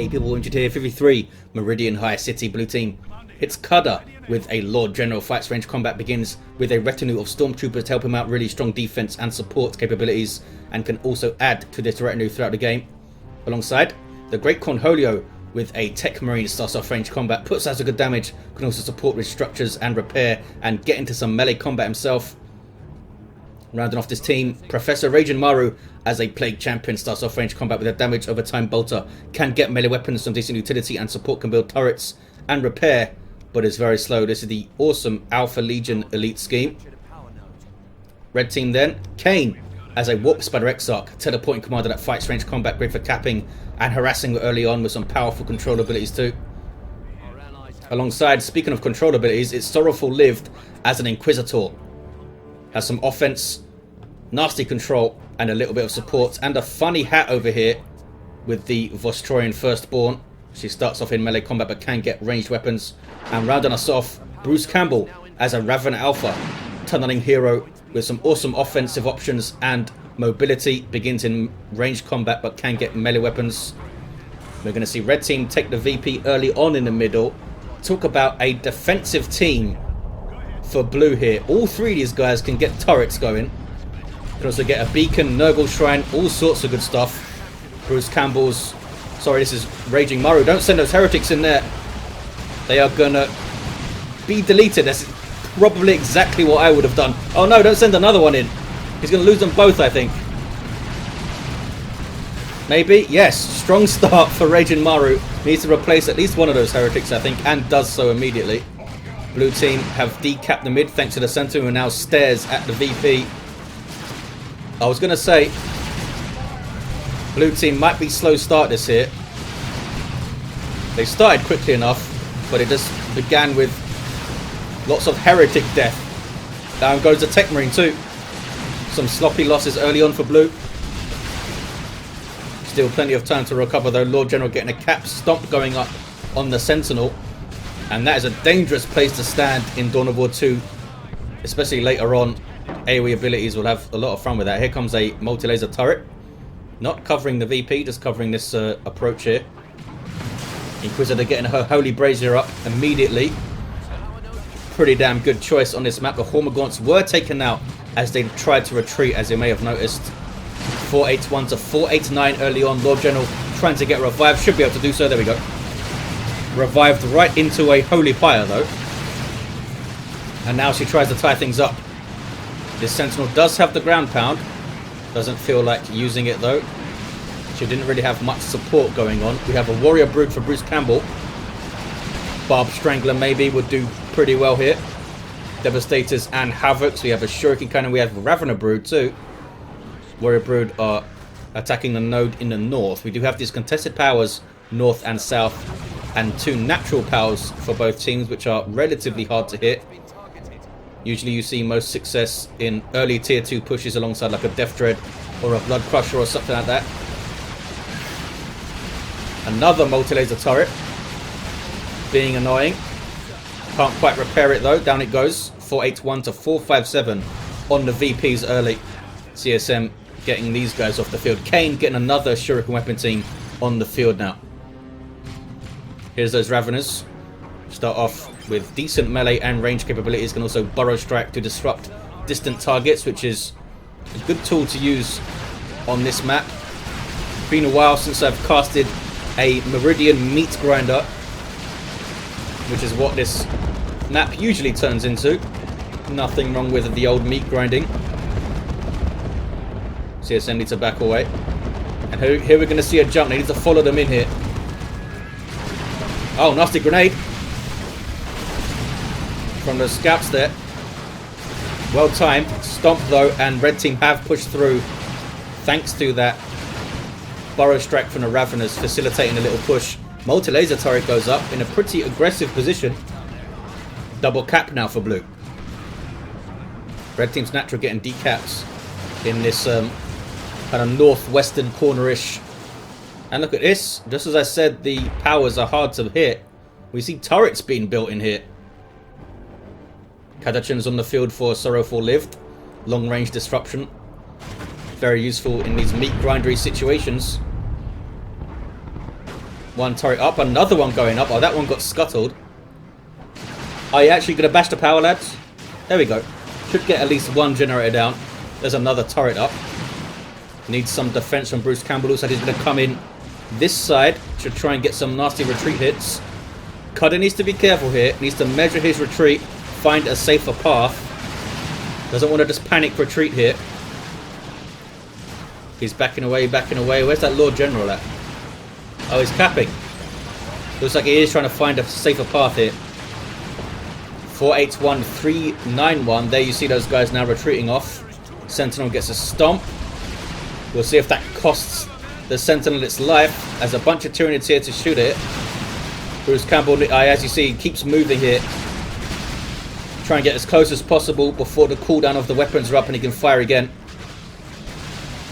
Hey people, injured here, 53, Meridian High City, blue team. It's Cudder with a Lord General. Fights range combat begins with a retinue of stormtroopers to help him out, really strong defense and support capabilities, and can also add to this retinue throughout the game. Alongside, the Great Cornholio with a Techmarine starts off range combat, puts out a good damage, can also support with structures and repair, and get into some melee combat himself. Rounding off this team, Professor Ragin Maru as a Plague Champion starts off range combat with a damage over time bolter, can get melee weapons, some decent utility and support, can build turrets and repair, but is very slow. This is the awesome Alpha Legion elite scheme. Red team then, Kain as a Warp Spider Exarch, teleporting commander that fights range combat, great for capping and harassing early on with some powerful control abilities too. Alongside, speaking of control abilities, it's SorroWfuL LivED as an Inquisitor. Has some offense, nasty control, and a little bit of support, and a funny hat over here with the Vostroyan Firstborn. She starts off in melee combat but can get ranged weapons. And rounding us off, Bruce Campbell as a Raven Alpha, tunneling hero with some awesome offensive options and mobility. Begins in ranged combat but can get melee weapons. We're going to see red team take the VP early on in the middle. Talk about a defensive team for blue here. All three of these guys can get turrets going. Can also get a beacon, Nurgle Shrine, all sorts of good stuff. Bruce Campbell's... Sorry, this is Ragin Maru. Don't send those heretics in there. They are gonna be deleted. That's probably exactly what I would have done. Oh no, don't send another one in. He's gonna lose them both, I think. Maybe? Yes. Strong start for Ragin Maru. Needs to replace at least one of those heretics, I think, and does so immediately. Blue team have decapped the mid thanks to the center, who now stares at the VP. I was going to say, blue team might be slow starters here. They started quickly enough, but it just began with lots of heretic death. Down goes the Techmarine too. Some sloppy losses early on for blue. Still plenty of time to recover though. Lord General getting a cap stomp going up on the Sentinel. And that is a dangerous place to stand in Dawn of War 2, especially later on. AoE abilities will have a lot of fun with that. Here comes a multi-laser turret. Not covering the VP, just covering this approach here. Inquisitor getting her Holy Brazier up immediately. Pretty damn good choice on this map. The Hormagaunts were taken out as they tried to retreat, as you may have noticed. 481 to 489 early on. Lord General trying to get revived. Should be able to do so. There we go. Revived right into a Holy Pyre though. And now she tries to tie things up. This Sentinel does have the ground pound. Doesn't feel like using it though. She didn't really have much support going on. We have a Warrior Brood for Bruce Campbell. Barb Strangler maybe would do pretty well here. Devastators and Havocs. We have a Shuriken Cannon. We have a Ravener Brood too. Warrior Brood are attacking the node in the north. We do have these contested powers north and south, and two natural powers for both teams, which are relatively hard to hit. Usually you see most success in early tier 2 pushes alongside like a Death Dread or a Blood Crusher or something like that. Another multi-laser turret. Being annoying. Can't quite repair it though. Down it goes. 481 to 457 on the VPs early. CSM getting these guys off the field. Kain getting another Shuriken weapon team on the field now. Here's those Raveners. Start off with decent melee and range capabilities. Can also burrow strike to disrupt distant targets, which is a good tool to use on this map. Been a while since I've casted a Meridian meat grinder, which is what this map usually turns into. Nothing wrong with the old meat grinding. CSM needs to back away. And here we're going to see a jump. They need to follow them in here. Oh, nasty grenade from the scouts there. Well timed. Stomp though, and red team have pushed through thanks to that burrow strike from the Raveners facilitating a little push. Multi-laser turret goes up in a pretty aggressive position. Double cap now for blue. Red team's natural getting decaps in this kind of northwestern corner-ish. And look at this. Just as I said, the powers are hard to hit. We see turrets being built in here. Kadachan's on the field for SorroWfuL LivED. Long range disruption. Very useful in these meat grindery situations. One turret up, another one going up. Oh, that one got scuttled. Are you actually going to bash the power, lads? There we go. Should get at least one generator down. There's another turret up. Needs some defense from Bruce Campbell. Looks like he's going to come in this side. Should try and get some nasty retreat hits. Cudder needs to be careful here. Needs to measure his retreat. Find a safer path. Doesn't want to just panic retreat here. He's backing away, backing away. Where's that Lord General at? Oh, he's capping. Looks like he is trying to find a safer path here. 481, 391. There you see those guys now retreating off. Sentinel gets a stomp. We'll see if that costs the Sentinel its life, as a bunch of Tyranids here to shoot it. Bruce Campbell, as you see, keeps moving here. Try and get as close as possible before the cooldown of the weapons are up and he can fire again.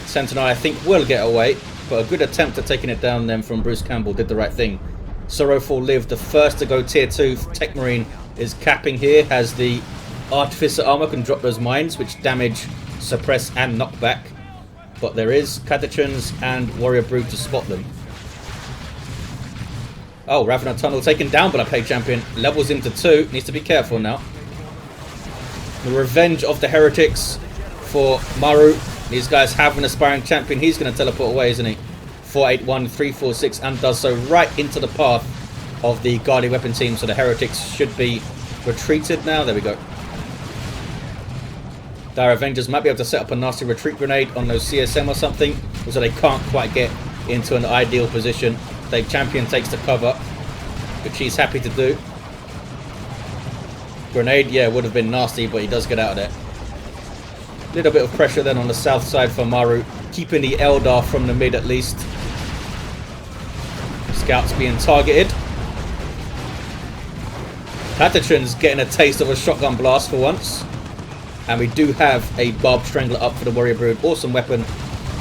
Sentinel, I think, will get away, but a good attempt at taking it down then from Bruce Campbell. Did the right thing. SorroWfuL lived, the first to go tier 2. Techmarine is capping here, has the Artificer armor, can drop those mines, which damage, suppress, and knock back. But there is Catechans and Warrior Brood to spot them. Oh, Ravener Tunnel taken down by the Plague Champion. Levels into 2. Needs to be careful now. The revenge of the Heretics for Maru. These guys have an aspiring champion. He's going to teleport away, isn't he? 481, 346, and does so right into the path of the Guardian Weapon team. So the Heretics should be retreated now. There we go. Dire Avengers might be able to set up a nasty retreat grenade on those CSM or something, so they can't quite get into an ideal position. The champion takes the cover, which he's happy to do. Grenade, yeah, would have been nasty, but he does get out of there. Little bit of pressure then on the south side for Maru, keeping the Eldar from the mid at least. Scouts being targeted. Patachan's getting a taste of a shotgun blast for once. And we do have a Barbed Strangler up for the Warrior Brood. Awesome weapon.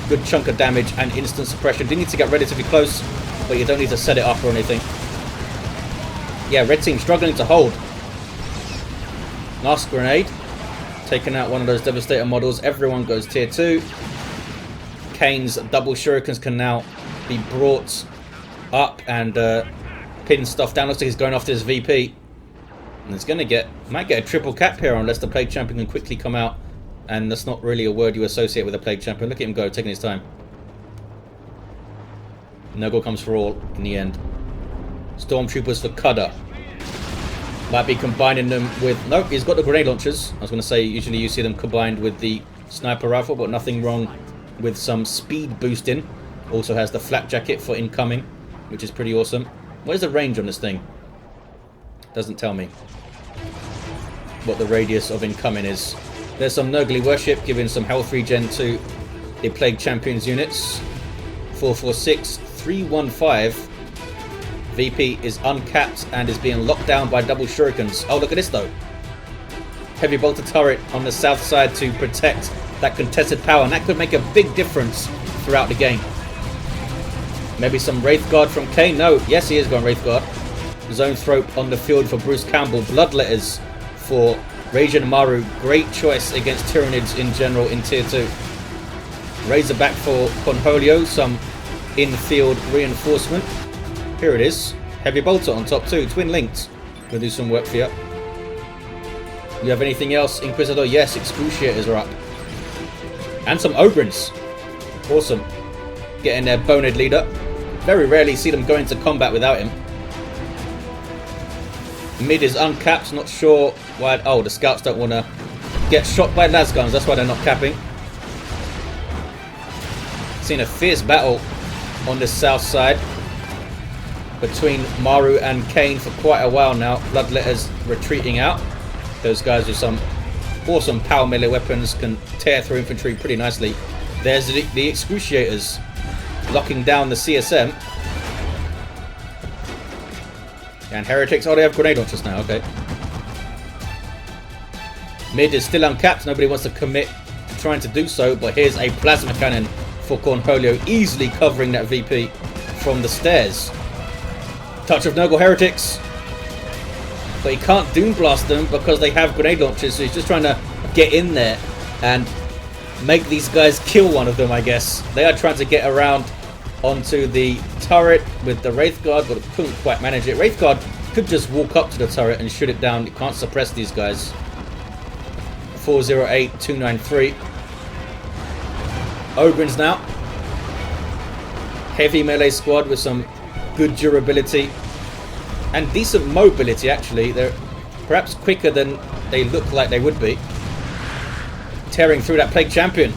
Good chunk of damage and instant suppression. Do need to get relatively close, but you don't need to set it up or anything. Yeah, red team struggling to hold. Last grenade. Taking out one of those Devastator models. Everyone goes tier 2. Kain's double shurikens can now be brought up and pin stuff down. Looks like he's going after his VP. And it's going to might get a triple cap here unless the Plague Champion can quickly come out. And that's not really a word you associate with a Plague Champion. Look at him go, taking his time. No-go comes for all in the end. Stormtroopers for Cudder. Might be combining them with... Nope, he's got the grenade launchers. I was going to say, usually you see them combined with the sniper rifle, but nothing wrong with some speed boosting. Also has the flak jacket for incoming, which is pretty awesome. What is the range on this thing? Doesn't tell me what the radius of incoming is. There's some Nurgly worship, giving some health regen to the Plague Champions units. 446, 315. VP is uncapped and is being locked down by double shurikens. Oh, look at this though. Heavy bolter turret on the south side to protect that contested power, and that could make a big difference throughout the game. Maybe some Wraith Guard from Kain. No, yes, he is going Wraith Guard. Zoanthrope on the field for Bruce Campbell. Bloodletters for Ragin Maru. Great choice against Tyranids in general in tier 2. Razorback for Cornholio. Some in-field reinforcement. Here it is. Heavy bolter on top too. Twin linked. We'll do some work for you. You have anything else, Inquisitor? Yes, Excruciators are up. And some Oberins. Awesome. Getting their bonehead leader. Very rarely see them go into combat without him. Mid is uncapped, not sure why. Oh, the scouts don't want to get shot by las guns, that's why they're not capping. Seen a fierce battle on the south side between Maru and Kain for quite a while now. Bloodletters retreating out. Those guys with some awesome power melee weapons can tear through infantry pretty nicely. There's the Excruciators locking down the CSM. And Heretics, oh, they have grenade launchers now, okay. Mid is still uncapped, nobody wants to commit to trying to do so, but here's a plasma cannon for Cornholio, easily covering that VP from the stairs. Touch of Nurgle Heretics, but he can't Doom Blast them because they have grenade launchers, so he's just trying to get in there and make these guys kill one of them, I guess. They are trying to get around onto the turret with the Wraith Guard, but couldn't quite manage it. Wraith Guard could just walk up to the turret and shoot it down. You can't suppress these guys. 408, 293. Ogrins now. Heavy melee squad with some good durability and decent mobility, actually. They're perhaps quicker than they look like they would be. Tearing through that Plague Champion.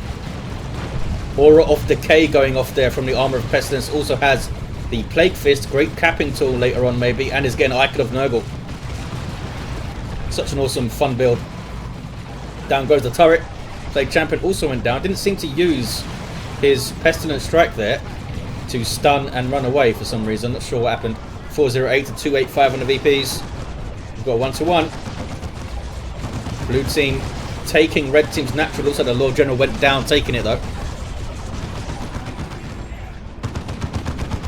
Aura of Decay going off there from the Armor of Pestilence. Also has the Plague Fist, great capping tool later on maybe, and is getting Icon of Nurgle. Such an awesome, fun build. Down goes the turret. Plague Champion also went down. Didn't seem to use his Pestilence Strike there to stun and run away for some reason. Not sure what happened. 408 to 285 on the VPs. We've got a 1-to-1. Blue team taking red team's natural. Looks like the Lord General went down taking it though.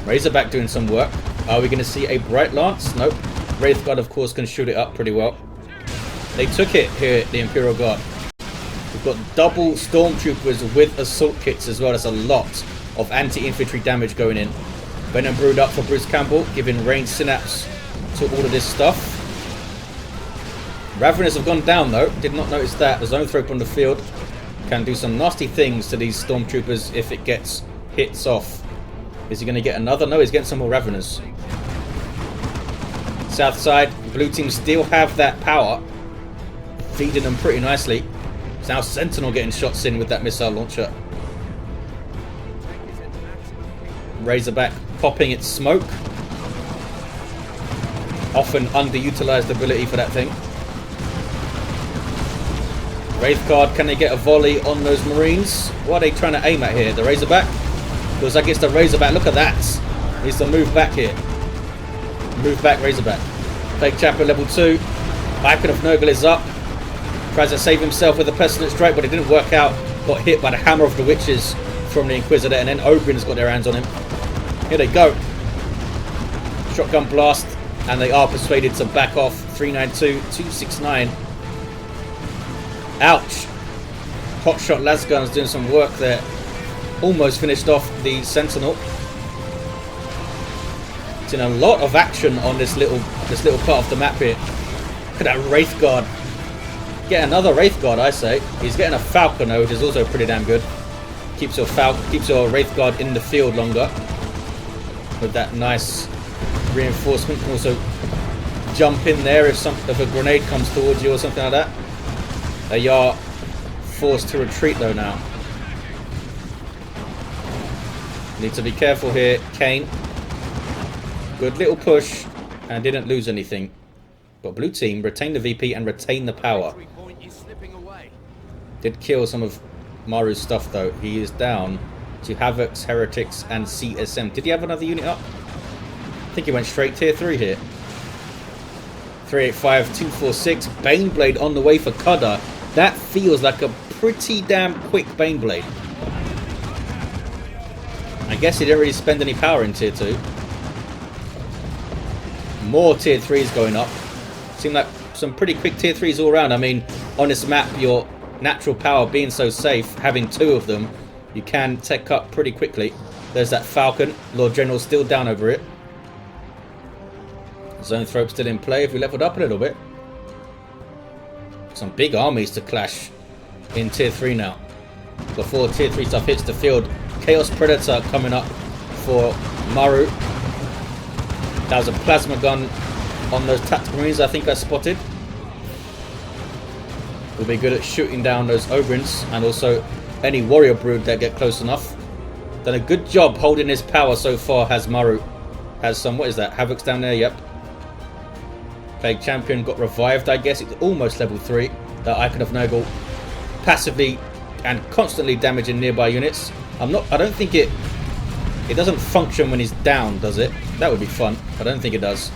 Razorback doing some work. Are we going to see a Bright Lance? Nope. Wraith Guard, of course, can shoot it up pretty well. They took it here, the Imperial Guard. We've got double Stormtroopers with assault kits as well. That's a lot of anti-infantry damage going in. Venom brewed up for Bruce Campbell, giving range synapse to all of this stuff. Ravenous have gone down though. Did not notice that. The Zone Thrope on the field can do some nasty things to these Stormtroopers if it gets hits off. Is he going to get another? No, he's getting some more Ravenous. South side, blue team still have that power, feeding them pretty nicely. It's now Sentinel getting shots in with that missile launcher. Razorback popping its smoke. Often underutilized ability for that thing. Wraith Guard, can they get a volley on those Marines? What are they trying to aim at here? The Razorback? Looks like it's the Razorback. Look at that. Needs to move back here. Move back, Razorback. Plague Champion level 2. Icon of Nurgle is up. Tries to save himself with a Pestilence Strike, but it didn't work out. Got hit by the Hammer of the Witches from the Inquisitor, and then Ogren's got their hands on him. Here they go. Shotgun blast, and they are persuaded to back off. 392, 269. Ouch. Hotshot Lasgun's doing some work there. Almost finished off the Sentinel. It's in a lot of action on this little part of the map here. Look at that Wraith Guard. Get another Wraith Guard, I say. He's getting a Falcon though, which is also pretty damn good. Keeps your Wraith Guard in the field longer. With that nice reinforcement. Can also jump in there if a grenade comes towards you or something like that. They are forced to retreat though now. Need to be careful here, Kain. Good little push and didn't lose anything. But blue team retained the VP and retained the power. Did kill some of Maru's stuff though. He is down to Havocs, Heretics and CSM. Did he have another unit up? I think he went straight tier 3 here. 385, 246. Baneblade on the way for Cudder. That feels like a pretty damn quick Baneblade. I guess he didn't really spend any power in tier 2. More tier 3s going up. Seem like some pretty quick tier 3s all around. I mean, on this map, your natural power being so safe, having 2 of them, you can tech up pretty quickly. There's that Falcon. Lord General still down over it. Zone Thrope still in play if we leveled up a little bit. Some big armies to clash in tier 3 now. Before tier 3 stuff hits the field. Chaos Predator coming up for Maru. That was a plasma gun on those Techmarines I think I spotted. Will be good at shooting down those Ogrins and also any warrior brood that get close enough. Done a good job holding his power so far has Maru. Has some, what is that? Havocs down there, yep. Plague Champion got revived, I guess. It's almost level 3. That Icon of Nurgle passively and constantly damaging nearby units. I don't think it doesn't function when he's down, does it? That would be fun. I don't think it does.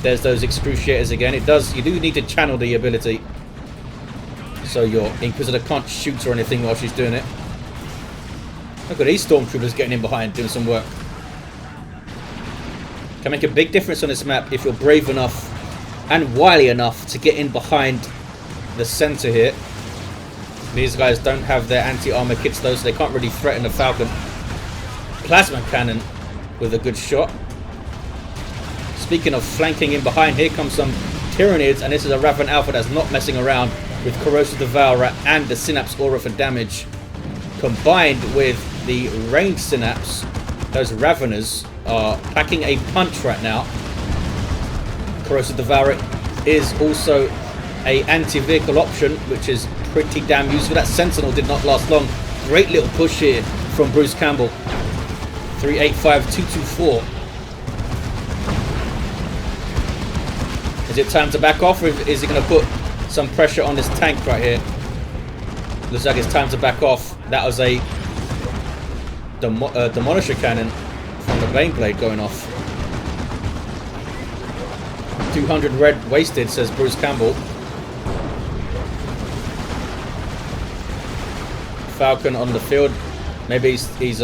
There's those Excruciators again. It does. You do need to channel the ability so your Inquisitor can't shoot or anything while she's doing it. Look at these Stormtroopers getting in behind, doing some work. Can make a big difference on this map if you're brave enough and wily enough to get in behind the center here. These guys don't have their anti-armor kits though, so they can't really threaten the Falcon. plasma cannon with a good shot. Speaking of flanking in behind, here comes some Tyranids, and this is a Raven Alpha that's not messing around with Corrosive Devourer and the Synapse Aura for damage. Combined with the ranged Synapse, those Raveners are packing a punch right now. Corrosive Devourer is also a anti-vehicle option, which is pretty damn useful. That Sentinel did not last long. Great little push here from Bruce Campbell. 385, 224. Is it time to back off, or is he going to put some pressure on this tank right here? Looks like it's time to back off. That was a Demolisher Cannon from the Baneblade going off. 200 red wasted, says Bruce Campbell. Falcon on the field. Maybe he's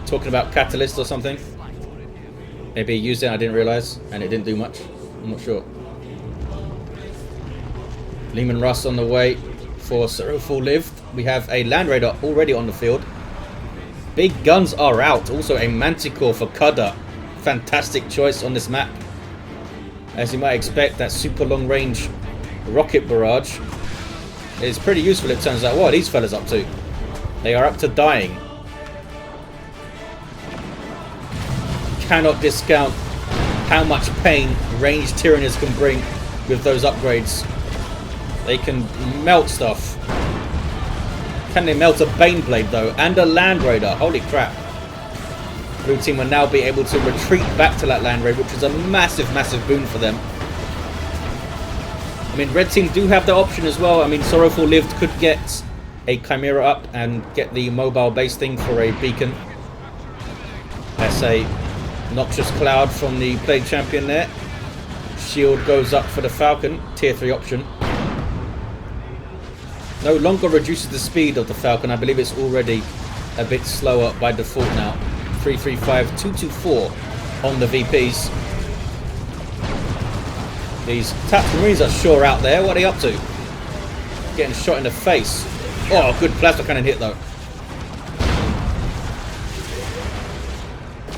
talking about Catalyst or something. Maybe he used it, I didn't realise, and it didn't do much. I'm not sure. Leman Russ on the way for SorroWfuL LivED. We have a Land Raider already on the field. Big guns are out. Also a Manticore for Cudder. Fantastic choice on this map. As you might expect, that super long range rocket barrage is pretty useful, it turns out. What are these fellas up to? They are up to dying. Cannot discount how much pain ranged Tyranids can bring with those upgrades. They can melt stuff. Can they melt a Baneblade though? And a Land Raider. Holy crap. Blue team will now be able to retreat back to that Land Raider, which is a massive, massive boon for them. I mean, red team do have the option as well. I mean, SorroWfuL LivED could get a Chimera up and get the mobile base thing for a beacon. That's a Noxious Cloud from the Plague Champion there. Shield goes up for the Falcon, tier 3 option. No longer reduces the speed of the Falcon. I believe it's already a bit slower by default now. 335, 224 on the VPs. These Techmarines are sure out there. What are they up to? Getting shot in the face. Oh, good plasma cannon hit though.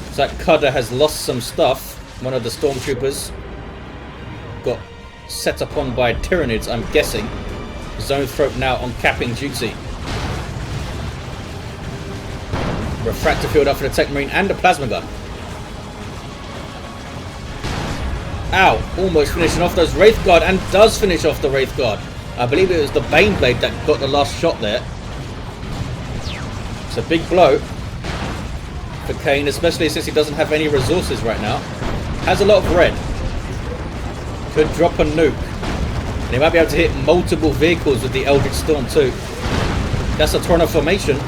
It's like Cudder has lost some stuff. One of the Stormtroopers got set upon by Tyranids, I'm guessing. Zone Throat now on capping duty. Refractor field up for the Techmarine and the Plasma Gun. Ow! Almost finishing off those Wraith Guard, and does finish off the Wraith Guard. I believe it was the Baneblade that got the last shot there. It's a big blow for Kain, especially since he doesn't have any resources right now. Has a lot of red. Could drop a nuke. And he might be able to hit multiple vehicles with the Eldritch Storm too. That's a Tornado formation.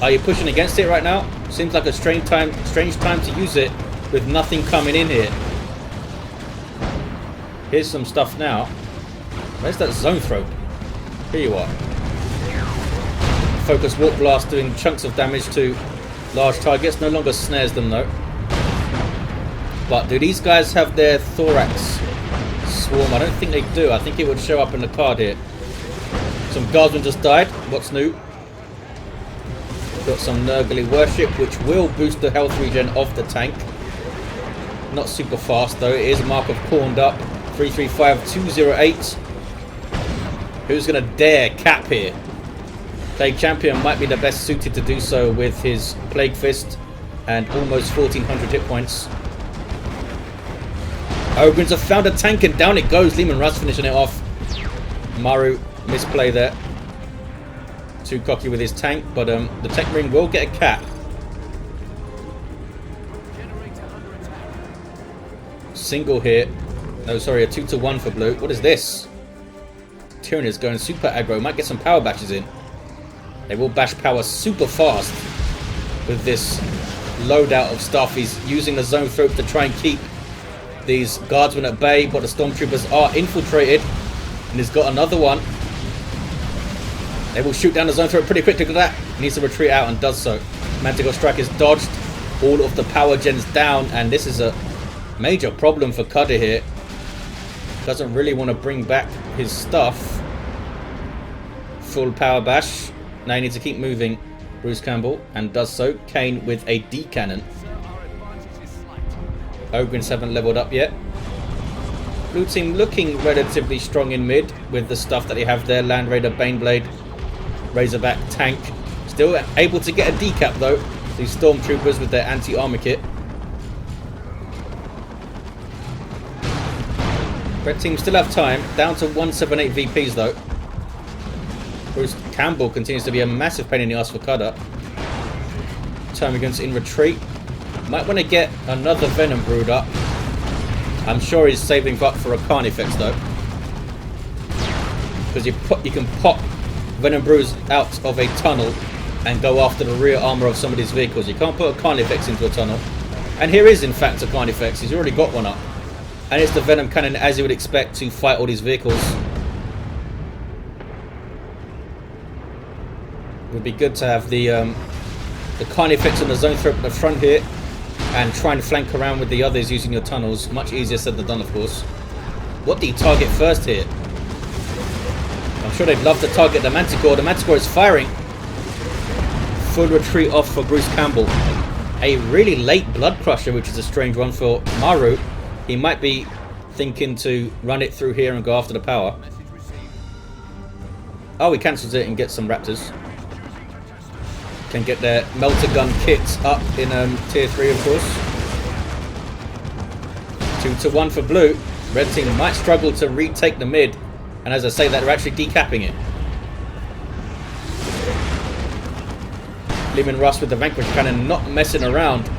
Are you pushing against it right now? Seems like a strange time to use it with nothing coming in here. Here's some stuff now. Where's that Zone Throat? Here you are. Focus Warp Blast doing chunks of damage to large targets. No longer snares them though. But do these guys have their Thorax Swarm? I don't think they do. I think it would show up in the card here. Some Guardsmen just died. What's new? Got some Nurgly Worship, which will boost the health regen of the tank. Not super fast though. It is a mark of pawned up. 335, 208. Who's going to dare cap here? Plague Champion might be the best suited to do so with his Plague Fist and almost 1400 hit points. Ogrins have found a tank and down it goes. Leman Russ finishing it off. Maru misplay there. Too cocky with his tank, but the Techmarine will get a cap. Single hit. No, sorry, a 2-to-1 for blue. What is this? Tyranids going super aggro. Might get some power bashes in. They will bash power super fast with this loadout of stuff. He's using the Zone Throat to try and keep these Guardsmen at bay, but the Stormtroopers are infiltrated. And he's got another one. They will shoot down the Zone Throat pretty quickly. Look at that. He needs to retreat out and does so. Manticore Strike is dodged. All of the power gens down, and this is a major problem for Cudder here. Doesn't really want to bring back his stuff. Full power bash. Now he needs to keep moving. Bruce Campbell, and does so. Kain with a D cannon. Ogrins haven't leveled up yet. Blue team looking relatively strong in mid with the stuff that they have there. Land Raider, Baneblade, Razorback, Tank. Still able to get a decap though. These Stormtroopers with their anti-armor kit. Red team still have time. Down to 178 VPs though. Bruce Campbell continues to be a massive pain in the ass for cudder. Termagants in retreat. Might want to get another Venom Brood up. I'm sure he's saving up for a Carnifex though. Because you can pop Venom Broods out of a tunnel and go after the rear armor of some of these vehicles. You can't put a Carnifex into a tunnel. And here is in fact a Carnifex. He's already got one up. And it's the Venom Cannon as you would expect to fight all these vehicles. Would be good to have the Carnifex on the zone throw at the front here and try and flank around with the others using your tunnels. Much easier said than done, of course. What do you target first here? I'm sure they'd love to target the Manticore. The Manticore is firing. Full retreat off for Bruce Campbell. A really late Blood Crusher, which is a strange one for Maru. He might be thinking to run it through here and go after the power. Oh, he cancels it and gets some Raptors. Can get their melter gun kits up in tier 3, of course. 2-1 for blue. Red team might struggle to retake the mid. And as I say that, they're actually decapping it. Leaving Russ with the Vanquish Cannon, not messing around.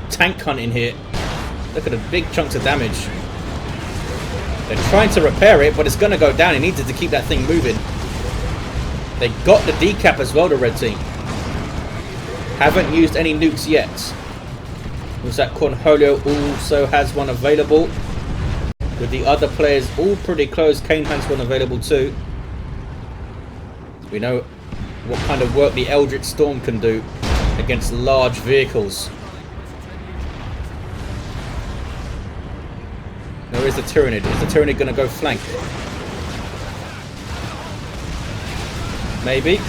Tank hunting here. Look at the big chunks of damage. They're trying to repair it, but it's going to go down. He needed to keep that thing moving. They got the decap as well, the red team. Haven't used any nukes yet. Looks that Cornholio also has one available. With the other players all pretty close. Kain has one available too. We know what kind of work the Eldritch Storm can do against large vehicles. Now where's the Tyranid? Is the Tyranid going to go flank? Maybe.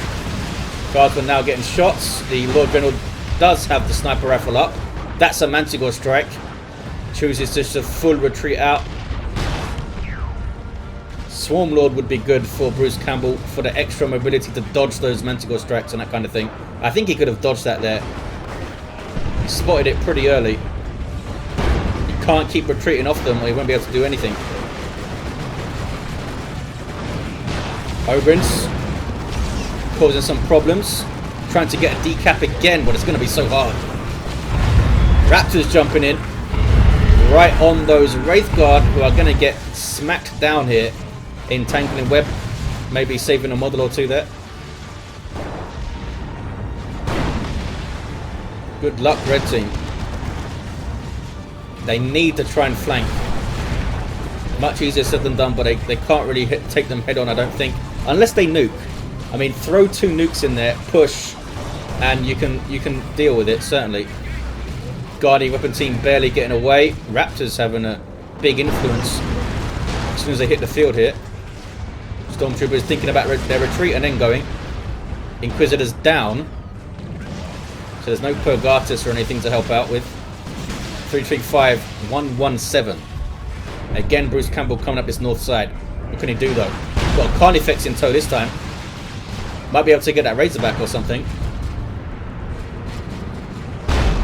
Guardsmen now getting shots. The Lord General does have the sniper rifle up. That's a Manticore strike. Chooses just a full retreat out. Swarm Lord would be good for Bruce Campbell for the extra mobility to dodge those Manticore strikes and that kind of thing. I think he could have dodged that there. He spotted it pretty early. He can't keep retreating off them or he won't be able to do anything. Ogrins causing some problems. Trying to get a decap again, but it's going to be so hard. Raptors jumping in. Right on those Wraith Guard who are going to get smacked down here in tanking and web. Maybe saving a model or two there. Good luck, red team. They need to try and flank. Much easier said than done, but they can't really take them head on, I don't think. Unless they nuke. I mean, throw 2 nukes in there, push, and you can deal with it, certainly. Guardian weapon team barely getting away. Raptors having a big influence as soon as they hit the field here. Stormtroopers thinking about their retreat and then going. Inquisitors down. So there's no Purgatus or anything to help out with. 335, 117. Again, Bruce Campbell coming up this north side. What can he do though? Got a Carnifex in tow this time. Might be able to get that Razorback or something.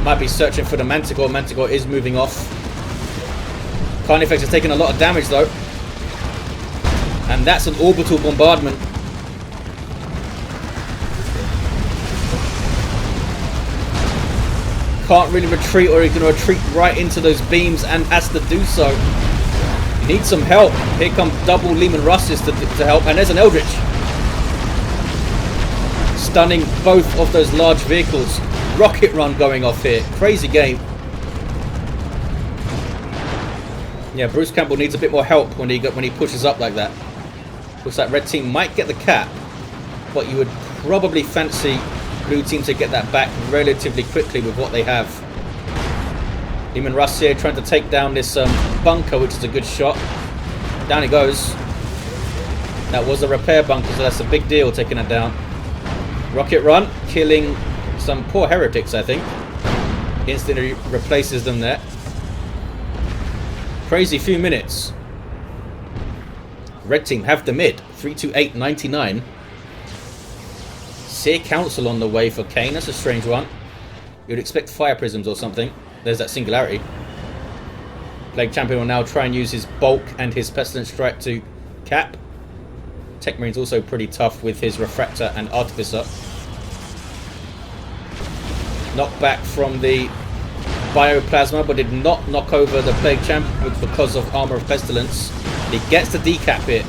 Might be searching for the Manticore. Manticore is moving off. Carnifex is taking a lot of damage though. And that's an orbital bombardment. Can't really retreat, or he's going to retreat right into those beams and has to do so. He needs some help. Here come double Lehman Russes to help. And there's an Eldritch. Stunning both of those large vehicles. Rocket run going off here. Crazy game. Yeah, Bruce Campbell needs a bit more help when he pushes up like that. Looks like red team might get the cap, but you would probably fancy blue team to get that back relatively quickly with what they have. Lehman Russ here trying to take down this bunker, which is a good shot. Down it goes. That was a repair bunker, so that's a big deal taking it down. Rocket run, killing some poor heretics, I think. Instantly replaces them there. Crazy few minutes. Red team have the mid. 328.99. Seer Council on the way for Kain. That's a strange one. You'd expect fire prisms or something. There's that singularity. Plague Champion will now try and use his bulk and his Pestilent Strike to cap. Techmarine's also pretty tough with his Refractor and Artificer. Knockback from the Bioplasma, but did not knock over the Plague Champ because of Armor of Pestilence. He gets the decap hit.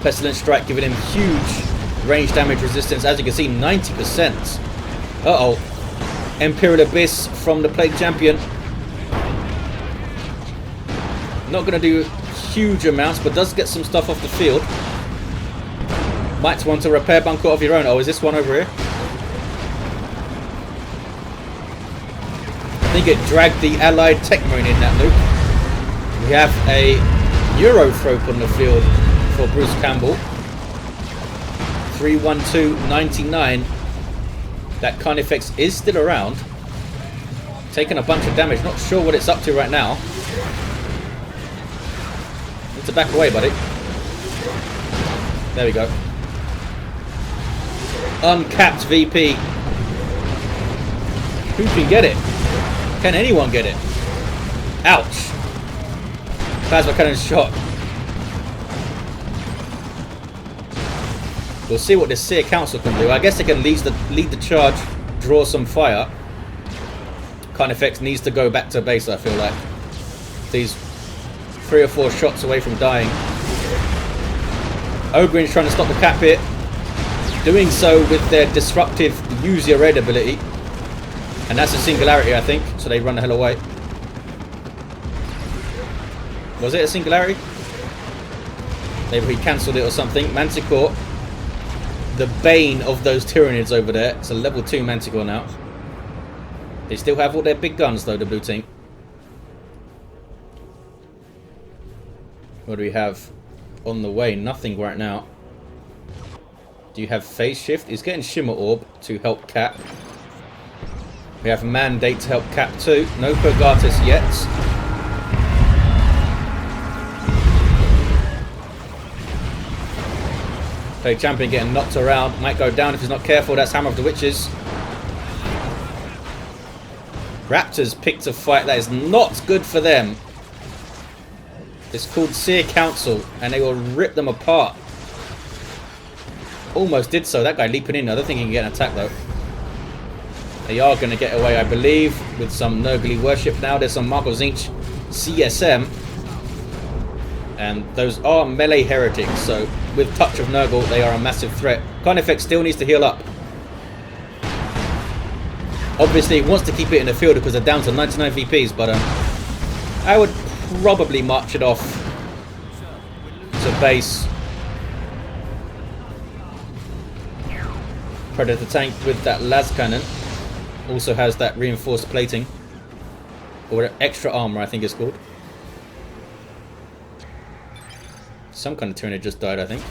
Pestilent Strike giving him huge range damage resistance. As you can see, 90%. Uh-oh. Imperial Abyss from the Plague Champion. Not going to do huge amounts, but does get some stuff off the field. Might want a repair bunker of your own. Oh, is this one over here? I think it dragged the allied Techmarine in that loop. We have a Neurothrope on the field for Bruce Campbell. 312.99. That Carnifex is still around. Taking a bunch of damage. Not sure what it's up to right now. Need to back away, buddy. There we go. Uncapped VP. Who can get it? Can anyone get it? Ouch. Plasma cannon shot. We'll see what this Seer Council can do. I guess they can lead the charge, draw some fire. Carnifex needs to go back to base, I feel like. He's 3 or 4 shots away from dying. Ogren's trying to stop the cap hit. Doing so with their disruptive use your red ability. And that's a singularity, I think. So they run the hell away. Was it a singularity? Maybe he cancelled it or something. Manticore. The bane of those Tyranids over there. It's a level 2 Manticore now. They still have all their big guns though, the blue team. What do we have on the way? Nothing right now. Do you have Phase Shift? He's getting Shimmer Orb to help cap. We have Mandate to help cap too. No Purgatus yet. Plague Champion getting knocked around. Might go down if he's not careful. That's Hammer of the Witches. Raptors picked a fight that is not good for them. It's called Seer Council, and they will rip them apart. Almost did so. That guy leaping in. I don't think he can get an attack though. They are going to get away, I believe, with some Nurgly worship now. There's some Marco Zinch CSM. And those are melee heretics, so with touch of Nurgle, they are a massive threat. Carnifex still needs to heal up. Obviously, he wants to keep it in the field because they're down to 99 VPs, but I would probably march it off to base. Predator tank with that las cannon. Also has that reinforced plating. Or extra armor, I think it's called. Some kind of Tyranid just died, I think.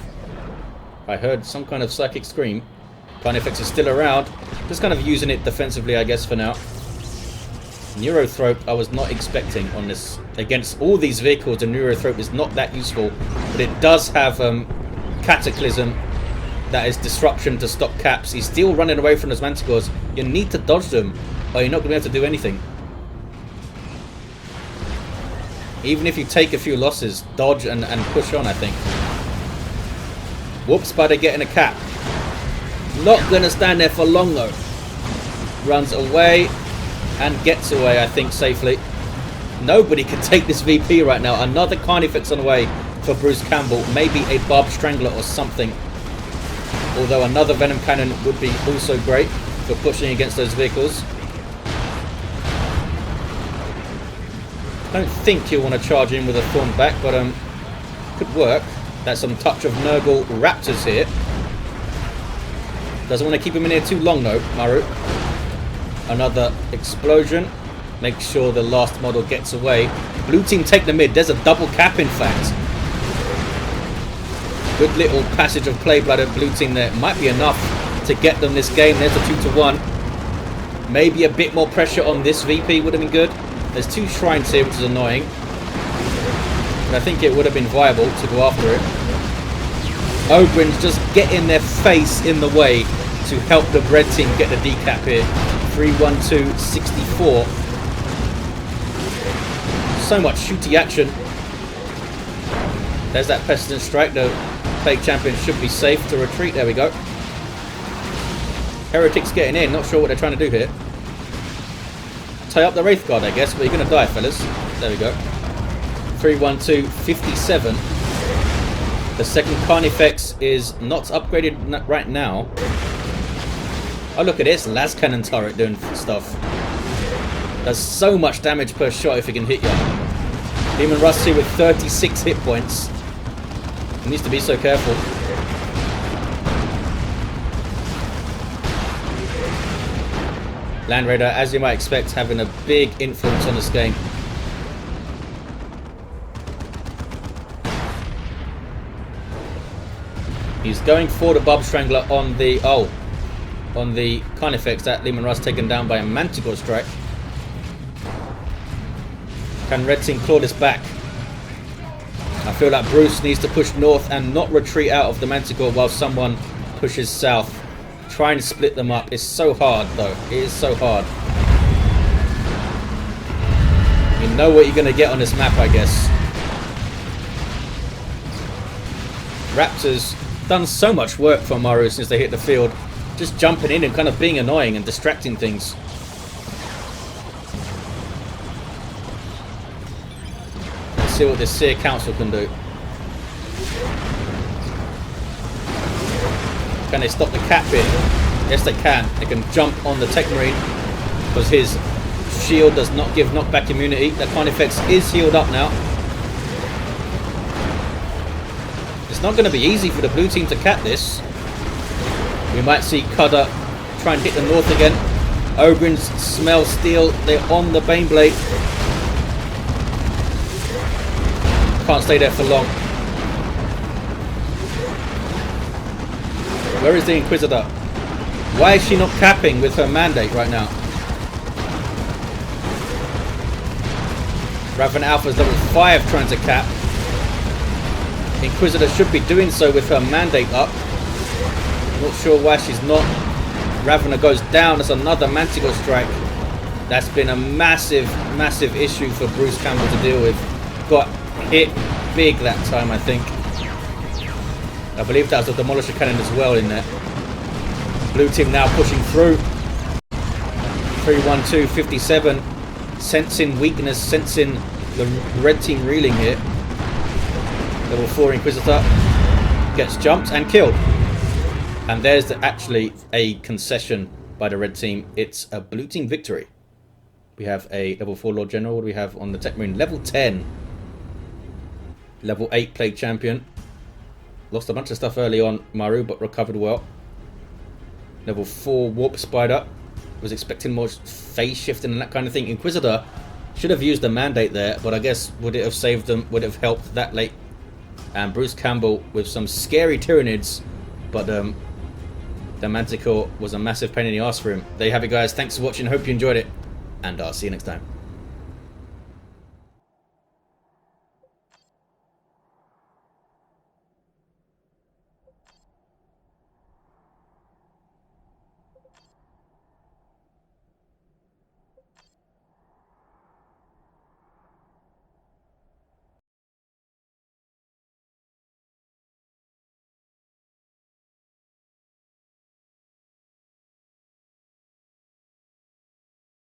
I heard some kind of psychic scream. Carnifex is still around. Just kind of using it defensively, I guess, for now. Neurothrope, I was not expecting on this. Against all these vehicles, the Neurothrope is not that useful. But it does have Cataclysm. That is disruption to stop caps. He's still running away from those Manticores. You need to dodge them, or you're not going to be able to do anything. Even if you take a few losses, dodge and push on, I think. Whoops, Spider getting a cap. Not going to stand there for long, though. Runs away and gets away, I think, safely. Nobody can take this VP right now. Another Carnifex on the way for Bruce Campbell. Maybe a Barb Strangler or something. Although another Venom Cannon would be also great for pushing against those vehicles. I don't think you'll want to charge in with a Thorn back, but could work. That's some touch of Nurgle Raptors here. Doesn't want to keep him in here too long though, Maru. Another explosion. Make sure the last model gets away. Blue team take the mid. There's a double cap in fact. Good little passage of play by the blue team there. Might be enough to get them this game. There's a 2-1. Maybe a bit more pressure on this VP would have been good. There's 2 shrines here, which is annoying. But I think it would have been viable to go after it. Ogren's just getting their face in the way to help the red team get the decap here. 3-1-2-64. So much shooty action. There's that Pestilent Strike. The Plague Champion should be safe to retreat. There we go. Heretics getting in. Not sure what they're trying to do here. Tie up the Wraith Guard, I guess, but you're going to die, fellas. There we go. 3-1-2-57. The second Carnifex is not upgraded right now. Oh, look at this. Las Cannon turret doing stuff. Does so much damage per shot if it can hit you. Demon Rust here with 36 hit points. He needs to be so careful. Land Raider, as you might expect, having a big influence on this game. He's going for the Barb Strangler on the Carnifex. That Leman Russ taken down by a Manticore strike. Can Red Team claw this back? I feel like Bruce needs to push north and not retreat out of the Manticore while someone pushes south. Try and split them up. It's so hard, though. It is so hard. You know what you're going to get on this map, I guess. Raptors done so much work for Maru since they hit the field. Just jumping in and kind of being annoying and distracting things. Let's see what this Seer Council can do. Can they stop the cap in? Yes, they can. They can jump on the Techmarine because his shield does not give knockback immunity. The Carnifex is healed up now. It's not going to be easy for the blue team to cap this. We might see Cudder try and hit the north again. Ogrins smell steel. They're on the Baneblade. Can't stay there for long. Where is the Inquisitor? Why is she not capping with her mandate right now? Raven Alpha's level 5 trying to cap. Inquisitor should be doing so with her mandate up. Not sure why she's not. Ravena goes down. That's another Manticore strike. That's been a massive, massive issue for Bruce Campbell to deal with. Got hit big that time, I think. I believe that was a Demolisher Cannon as well in there. Blue team now pushing through. 3-1-2-57. Sensing weakness, sensing the red team reeling here. Level 4 Inquisitor gets jumped and killed. And there's actually a concession by the red team. It's a blue team victory. We have a level 4 Lord General. What do we have on the Techmarine? Level 10. Level 8 Plague Champion. Lost a bunch of stuff early on, Maru, but recovered well. Level 4 Warp Spider. Was expecting more phase shifting and that kind of thing. Inquisitor should have used the mandate there, but I guess would it have saved them? Would it have helped that late? And Bruce Campbell with some scary Tyranids, but the Manticore was a massive pain in the ass for him. There you have it, guys. Thanks for watching. Hope you enjoyed it, and I'll see you next time.